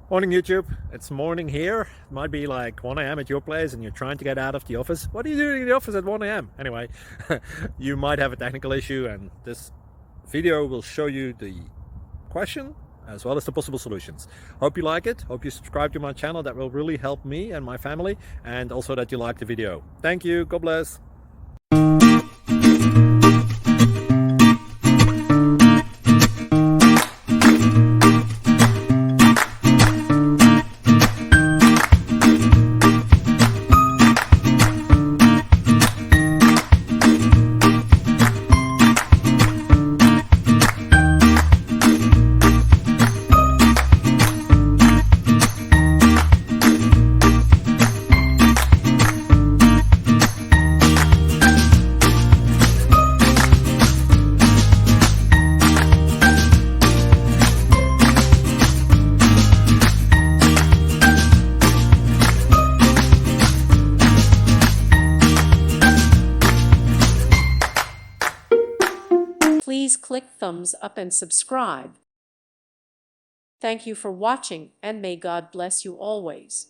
Morning YouTube, it's morning here. It might be like 1 a.m. at your place and you're trying to get out of the office. What are you doing in the office at 1 a.m.? Anyway, you might have a technical issue and this video will show you the question as well as the possible solutions. Hope you like it, hope you subscribe to my channel. That will really help me and my family, and also that you like the video. Thank you, God bless. Please click thumbs up and subscribe. Thank you for watching, and may God bless you always.